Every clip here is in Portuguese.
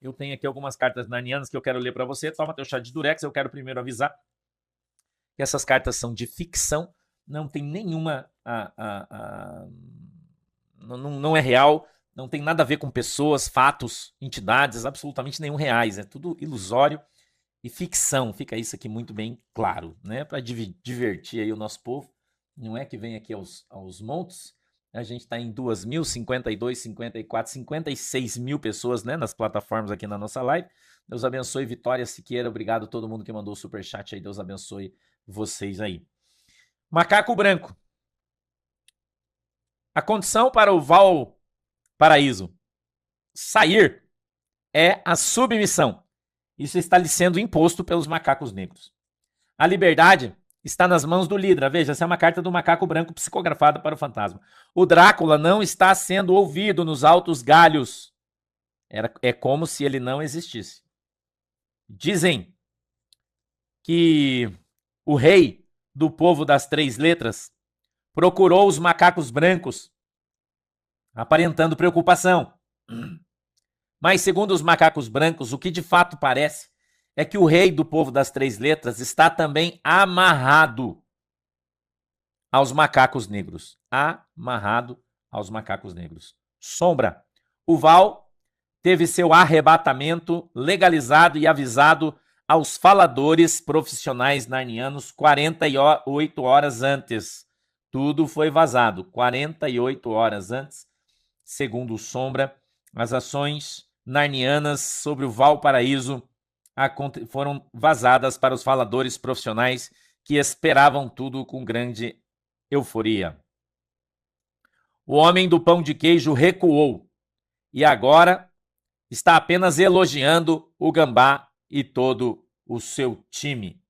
Eu tenho aqui algumas cartas narnianas que eu quero ler para você. Toma teu chá de Durex. Eu quero primeiro avisar que essas cartas são de ficção, não tem nenhuma... não é real, não tem nada a ver com pessoas, fatos, entidades, absolutamente nenhum reais. É tudo ilusório e ficção. Fica isso aqui muito bem claro, né? Para divertir aí o nosso povo. Não é que vem aqui aos montes. A gente está em 2.000, 52, 54, 56 mil pessoas, né, nas plataformas aqui na nossa live. Deus abençoe, Vitória Siqueira. Obrigado a todo mundo que mandou o superchat aí. Deus abençoe vocês aí. Macaco branco. A condição para o Valparaíso sair é a submissão. Isso está lhe sendo imposto pelos macacos negros. A liberdade está nas mãos do Lidra. Veja, essa é uma carta do macaco branco psicografada para o fantasma. O Drácula não está sendo ouvido nos altos galhos. É como se ele não existisse. Dizem que o rei do povo das 3 letras procurou os macacos brancos, aparentando preocupação. Mas, segundo os macacos brancos, o que de fato parece é que o rei do povo das 3 letras está também amarrado aos macacos negros. Amarrado aos macacos negros. Sombra. O Val teve seu arrebatamento legalizado e avisado aos faladores profissionais narnianos 48 horas antes. Tudo foi vazado. 48 horas antes, segundo o Sombra, as ações narnianas sobre o Valparaíso foram vazadas para os faladores profissionais que esperavam tudo com grande euforia. O homem do pão de queijo recuou e agora está apenas elogiando o Gambá e todo o seu time.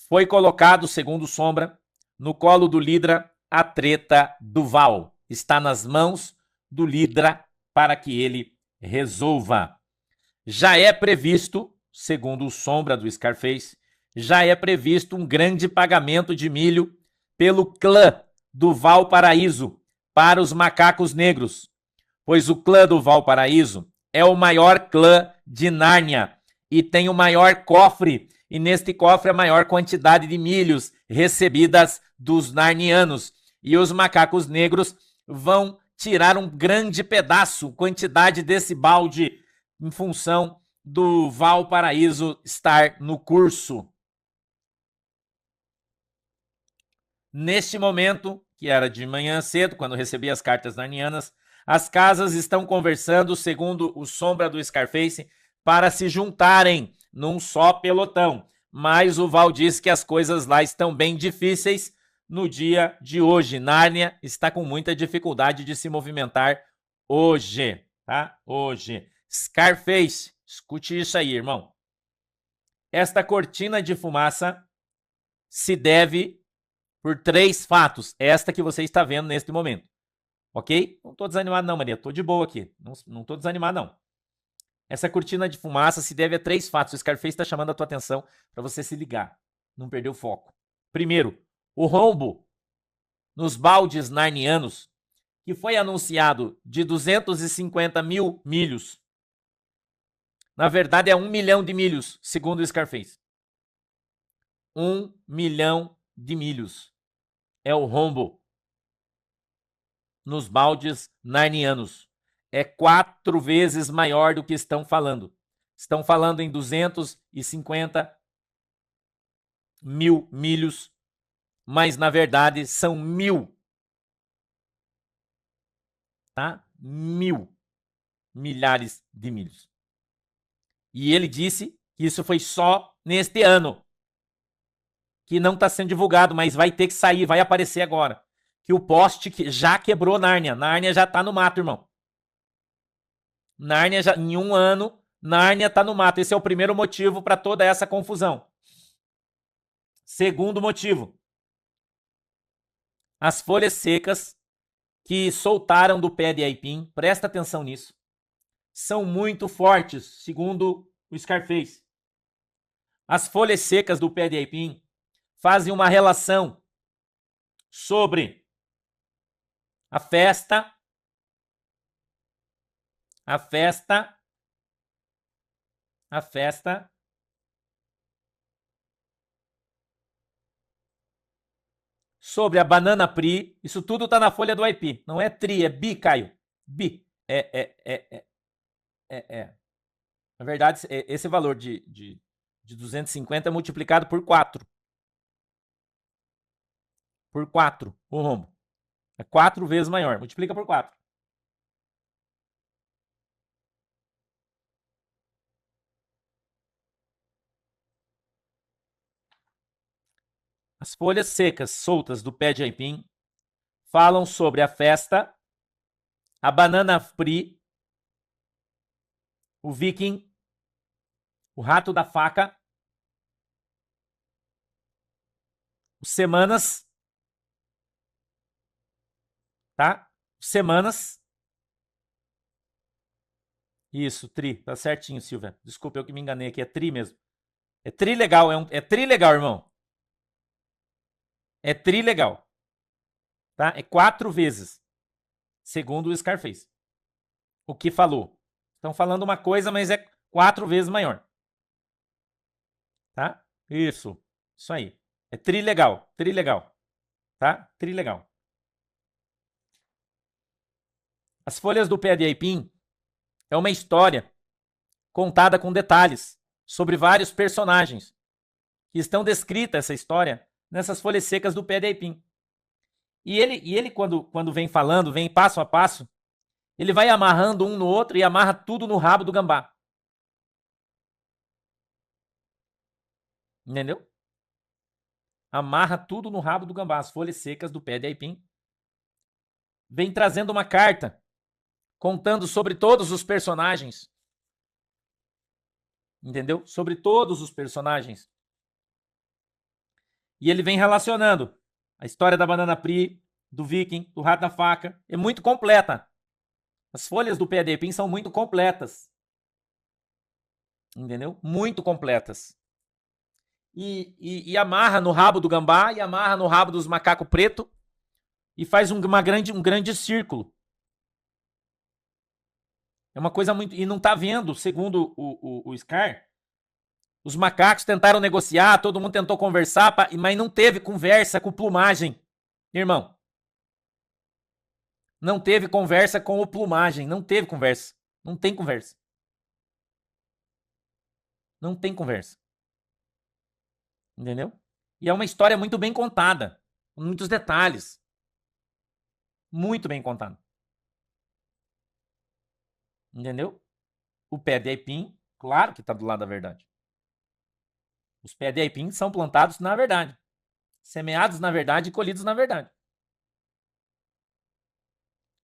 Foi colocado, segundo Sombra, no colo do Lidra a treta do Val. Está nas mãos do Lidra para que ele resolva. Já é previsto, segundo o Sombra do Scarface, já é previsto um grande pagamento de milho pelo clã do Valparaíso para os macacos negros, pois o clã do Valparaíso é o maior clã de Nárnia e tem o maior cofre, e neste cofre a maior quantidade de milhos recebidas dos narnianos. E os macacos negros vão tirar um grande pedaço, quantidade desse balde, em função do Valparaíso estar no curso. Neste momento, que era de manhã cedo, quando recebi as cartas narnianas, as casas estão conversando, segundo o Sombra do Scarface, para se juntarem num só pelotão. Mas o Val diz que as coisas lá estão bem difíceis no dia de hoje. Nárnia está com muita dificuldade de se movimentar hoje, tá? Hoje. Scarface, escute isso aí, irmão. Esta cortina de fumaça se deve por 3 fatos. Esta que você está vendo neste momento. Ok? Não tô desanimado não, Maria. Tô de boa aqui. Não tô desanimado não. Essa cortina de fumaça se deve a 3 fatos. O Scarface está chamando a tua atenção para você se ligar. Não perder o foco. Primeiro, o rombo nos baldes narnianos, que foi anunciado de 250 mil milhos. Na verdade, é 1 milhão de milhos, segundo o Scarface. 1 milhão de milhos é o rombo nos baldes narnianos. É 4 vezes maior do que estão falando. Estão falando em 250 mil milhos, mas na verdade são 1.000. Tá? 1.000 milhares de milhos. E ele disse que isso foi só neste ano, que não está sendo divulgado, mas vai ter que sair, vai aparecer agora. Que o poste já quebrou Nárnia. Nárnia já tá no mato, irmão. Nárnia já, em 1 ano, Nárnia tá no mato. Esse é o primeiro motivo para toda essa confusão. Segundo motivo, as folhas secas que soltaram do pé de aipim, presta atenção nisso, são muito fortes, segundo o Scarface. As folhas secas do pé de aipim fazem uma relação sobre a festa A festa sobre a banana Pri. Isso tudo tá na folha do IP. Não é tri, é bi, Caio. Bi. Na verdade, esse valor de 250 é multiplicado por 4. Por 4, o rombo. É 4 vezes maior. Multiplica por 4. As folhas secas soltas do pé de aipim falam sobre a festa, a banana Pri, o viking, o rato da faca, os semanas, tá? Semanas. Isso, tri. Tá certinho, Silvia. Desculpa, eu que me enganei aqui. É tri mesmo. É tri legal, é tri legal, irmão. É tri legal. Tá? É 4 vezes. Segundo o Scarface. O que falou. Estão falando uma coisa, mas é 4 vezes maior. Tá? Isso. Isso aí. É tri legal. Tri legal. Tá? Tri legal. As folhas do pé de aipim é uma história contada com detalhes sobre vários personagens que estão descritas essa história nessas folhas secas do pé de aipim. E ele quando vem falando, vem passo a passo, ele vai amarrando um no outro e amarra tudo no rabo do gambá. Entendeu? Amarra tudo no rabo do gambá, as folhas secas do pé de aipim. Vem trazendo uma carta contando sobre todos os personagens. Entendeu? Sobre todos os personagens. E ele vem relacionando a história da banana Pri, do viking, do rato da faca. É muito completa. As folhas do pé de aipim são muito completas. Entendeu? Muito completas. E amarra no rabo do gambá e amarra no rabo dos macacos preto e faz um grande círculo. É uma coisa muito... E não tá vendo, segundo o Scar, os macacos tentaram negociar, todo mundo tentou conversar, mas não teve conversa com plumagem, irmão. Não teve conversa com o plumagem, não teve conversa. Não tem conversa. Não tem conversa. Entendeu? E é uma história muito bem contada, com muitos detalhes. Muito bem contada. Entendeu? O pé de aipim, claro que está do lado da verdade. Os pés de aipim são plantados na verdade. Semeados na verdade e colhidos na verdade.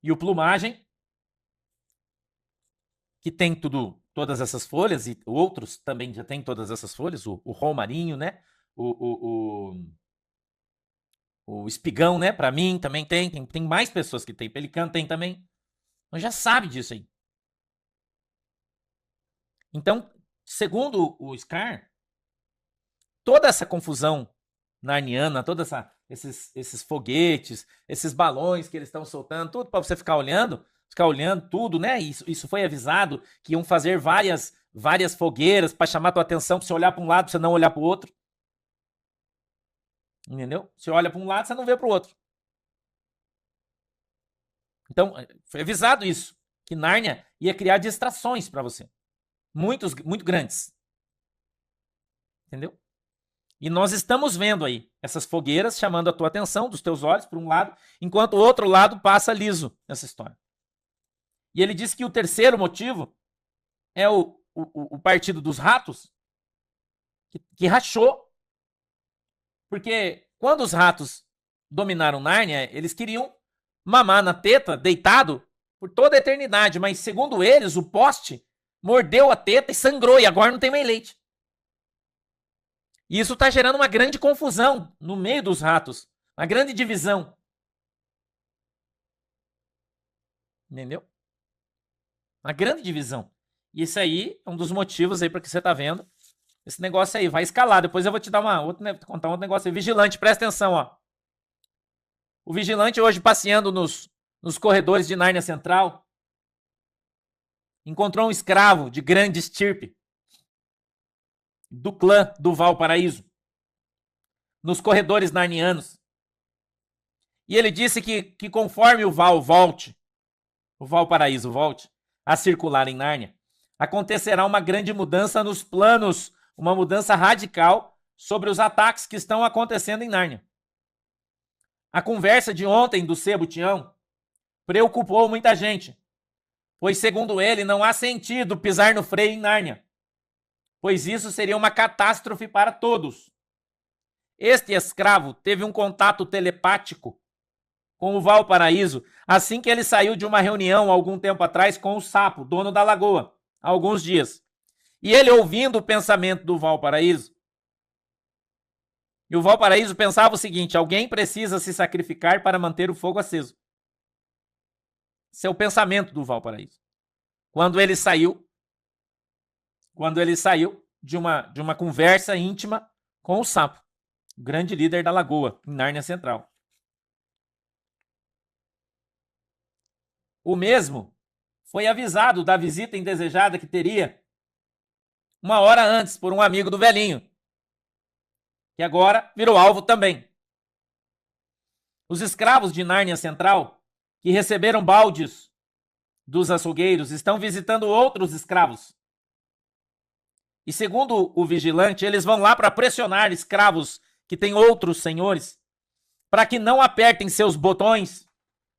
E o plumagem, que tem todas essas folhas, e outros também já tem todas essas folhas, o romarinho, né? O espigão, né? Para mim também tem mais pessoas que tem. Pelicano tem também. Então já sabe disso aí. Então, segundo o Scar, toda essa confusão narniana, todos esses foguetes, esses balões que eles estão soltando, tudo para você ficar olhando tudo, né? Isso foi avisado que iam fazer várias fogueiras para chamar tua atenção, para você olhar para um lado, para você não olhar para o outro. Entendeu? Você olha para um lado, você não vê para o outro. Então, foi avisado isso, que Nárnia ia criar distrações para você. Muito grandes. Entendeu? E nós estamos vendo aí essas fogueiras chamando a tua atenção, dos teus olhos, para um lado, enquanto o outro lado passa liso nessa história. E ele diz que o terceiro motivo é o Partido dos Ratos, que rachou. Porque quando os ratos dominaram Nárnia, eles queriam mamar na teta, deitado, por toda a eternidade. Mas, segundo eles, o poste mordeu a teta e sangrou, e agora não tem mais leite. E isso está gerando uma grande confusão no meio dos ratos. Uma grande divisão. Entendeu? Uma grande divisão. E isso aí é um dos motivos aí para que você tá vendo. Esse negócio aí vai escalar. Depois eu vou te dar contar um outro negócio aí. Vigilante, presta atenção, ó. O vigilante hoje passeando nos corredores de Nárnia Central. encontrou um escravo de grande estirpe do clã do Valparaíso nos corredores narnianos. E ele disse que conforme o Valparaíso volte a circular em Nárnia, acontecerá uma grande mudança nos planos, uma mudança radical sobre os ataques que estão acontecendo em Nárnia. A conversa de ontem do Sebo Tião preocupou muita gente, pois, segundo ele, não há sentido pisar no freio em Nárnia, pois isso seria uma catástrofe para todos. Este escravo teve um contato telepático com o Valparaíso assim que ele saiu de uma reunião algum tempo atrás com o Sapo, dono da lagoa, há alguns dias. E ele, ouvindo o pensamento do Valparaíso, e o Valparaíso pensava o seguinte: alguém precisa se sacrificar para manter o fogo aceso. Esse é o pensamento do Valparaíso. Quando ele saiu de uma conversa íntima com o Sapo, o grande líder da lagoa, em Nárnia Central. O mesmo foi avisado da visita indesejada que teria uma hora antes por um amigo do velhinho, que agora virou alvo também. Os escravos de Nárnia Central, que receberam baldes dos açougueiros, estão visitando outros escravos. E segundo o vigilante, eles vão lá para pressionar escravos que têm outros senhores, para que não apertem seus botões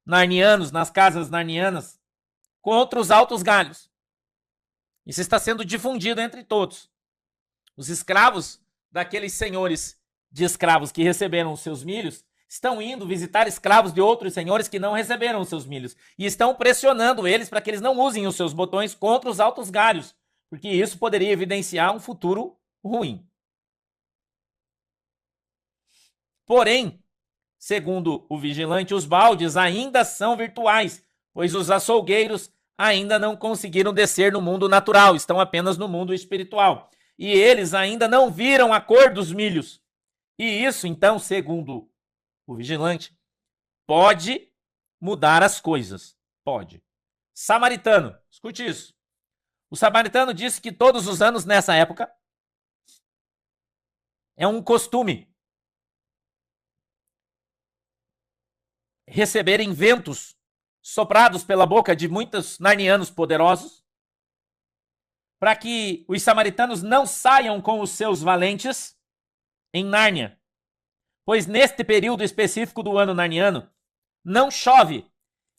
narnianos nas casas narnianas contra os altos galhos. Isso está sendo difundido entre todos. Os escravos daqueles senhores de escravos que receberam os seus milhos estão indo visitar escravos de outros senhores que não receberam os seus milhos e estão pressionando eles para que eles não usem os seus botões contra os altos galhos, porque isso poderia evidenciar um futuro ruim. Porém, segundo o vigilante, os baldes ainda são virtuais, pois os açougueiros ainda não conseguiram descer no mundo natural, estão apenas no mundo espiritual. E eles ainda não viram a cor dos milhos. E isso, então, segundo o vigilante, pode mudar as coisas. Pode. Samaritano, escute isso. O samaritano disse que todos os anos, nessa época, é um costume receberem ventos soprados pela boca de muitos narnianos poderosos, para que os samaritanos não saiam com os seus valentes em Nárnia, pois neste período específico do ano narniano não chove,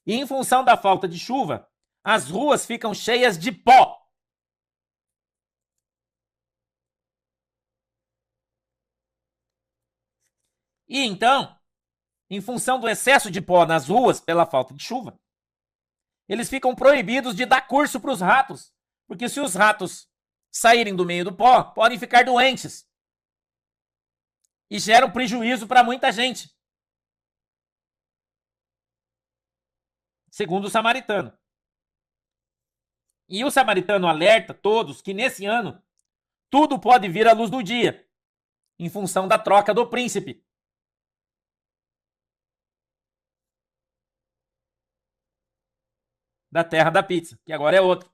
e em função da falta de chuva, as ruas ficam cheias de pó. E então, em função do excesso de pó nas ruas pela falta de chuva, eles ficam proibidos de dar curso para os ratos, porque se os ratos saírem do meio do pó, podem ficar doentes e geram prejuízo para muita gente. Segundo o samaritano. E o samaritano alerta todos que nesse ano tudo pode vir à luz do dia, em função da troca do príncipe. Da terra da pizza, que agora é outro.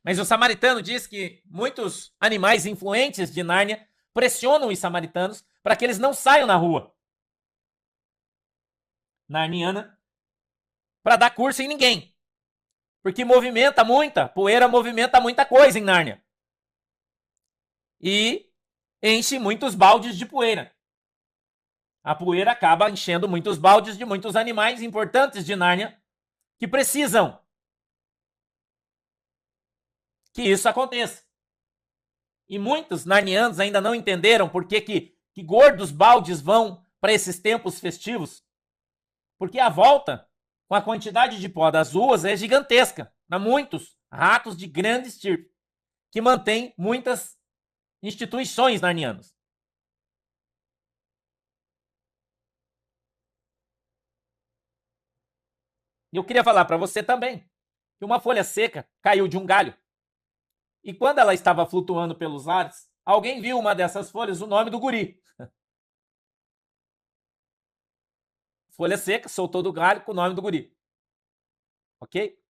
Mas o samaritano diz que muitos animais influentes de Nárnia pressionam os samaritanos para que eles não saiam na rua narniana para dar curso em ninguém. Porque movimenta muita, poeira movimenta muita coisa em Nárnia. E enche muitos baldes de poeira. A poeira acaba enchendo muitos baldes de muitos animais importantes de Nárnia que precisam que isso aconteça. E muitos narnianos ainda não entenderam por que gordos baldes vão para esses tempos festivos. Porque a volta, com a quantidade de pó das ruas, é gigantesca. Há muitos ratos de grande estirpe, que mantêm muitas instituições narnianas. E eu queria falar para você também que uma folha seca caiu de um galho. E quando ela estava flutuando pelos ares, alguém viu uma dessas folhas, o nome do guri. Folha seca, soltou do galho com o nome do guri. Ok?